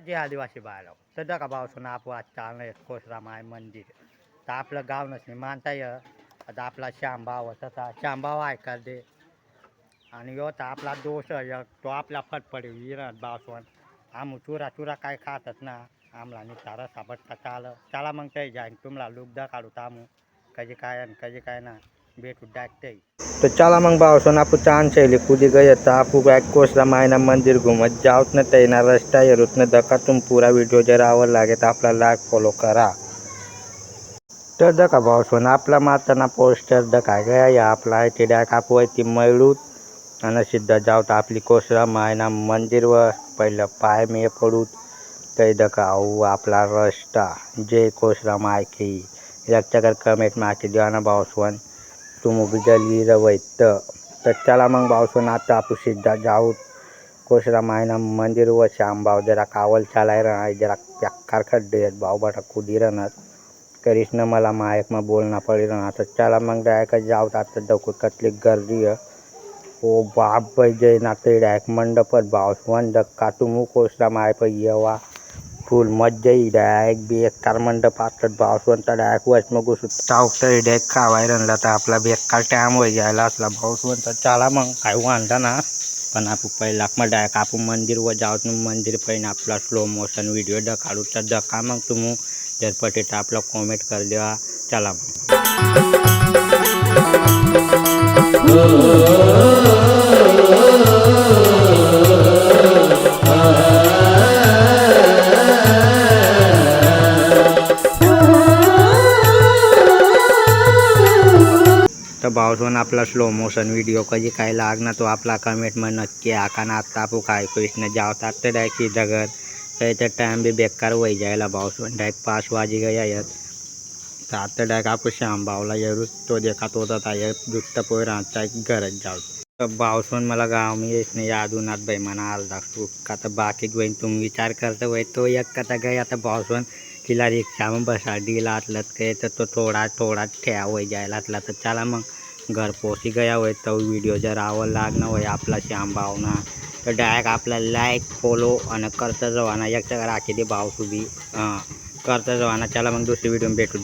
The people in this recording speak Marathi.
जे आदिवासी बायला सध्या का भाव सुना आपू आज चालणं कोसरा माय मंदिर तर आपलं गाव नसणे मानता ये आता आपला श्यामभाव होता श्यामभाव ऐका दे आणि यो तर आपला दोष आहे तो आपला फटफडी विरण बावसवन आम चुरा चुरा काय खातच ना आमला नितारा साबटता चला मग ते जाईन तुम्हाला लुगदा काढू तामू कधी काय कधी काय ना भेटू डाकते तो चला मग बावसन आपू चांद शैली कूदी गए तो आपू बैक कोसला मायना मंदिर घूमत जाऊत न तैना रस्ता ये रुत न दका तुम पूरा वीडियो जरा आवड लागे तो आपला लाईक फॉलो करा तर दका बावसन आपला माताना पोस्टर दका गया या आपला आहे ते डाक आपू ती मैळूत आणि सिद्ध जाऊत आपली कोसरा मायना मंदिर व पहिलं पाय मे पडूत तै दका आऊ आपला रस्ता जय कोसरा मायकी याच्याकर कमेंट माकी देवाना बावसवन तुम भी जल्दी रवैत तर चला मग बावसन आता आपू सिद्धा जाऊत कोसरा मायना मंदिर व श्यामभाव जरा कावल चालाय रहा जरा प्याकार खड्डे भाव बटा खुदी रहना करीस न मला मायक में बोलना पड़ी रहा तो चला मग डायरेक्ट जाऊत आता दखू कतली गर्दी है ओ बाप भाई जय ना ते डायरेक्ट मंडपत बावसवन दक्का तुमू कोसरा माय पर येवा फुल मज्जा ही डायरेक्ट बेकार मंडप असतात बावसवन तर डायरेक्ट वच मग घुसू टाऊक तरी डायरेक्ट खावाय रनला तर आपला बेकार टाइम हो जायला असला बावसवन तर चला मग काय वांधा ना पण आपण पहिला मग डायरेक्ट आपण मंदिर व जाऊत मंदिर पहिन आपला स्लो मोशन व्हिडिओ काढू तर दका मग तुम्ही जर पटेट आपला कॉमेंट कर देवा चला तर बावसवन आपला स्लो मोशन व्हिडिओ कधी काय लागना तो आपला कमेंट में नक्की आका ना आता आपू काय कृष्ण जावतात तर डायरेक्ट सीधा घर त्याचा टाइम भी बेकार वही जायला बावसवन डायरेक्ट 5 वाजी गया येत तर आता डायरेक्ट आपू श्यामभावला येरूच तो देखा तो होता ये जुत्ता पोय राहता घरच जाऊ तर बावसवन मला गाव में येत नाही यादूनात भाई मना आलदा का तर बाकी गोईन तुम विचार करते वय तो एक कथा गया तर बावसवन तिला रिक्षा में बसा डीला आतलत के तर तो थोड़ा ठेया वही जायला आतला तर चला मग घर पोची गया होय तो व्हिडिओ जर आवड लागना होय आपला श्यामभावना तर डायरेक्ट आपला लाईक फॉलो आणि करता जवाना एक राखी दे भाव सुधी करता जवाना चला मग दुसरी व्हिडिओ भेटू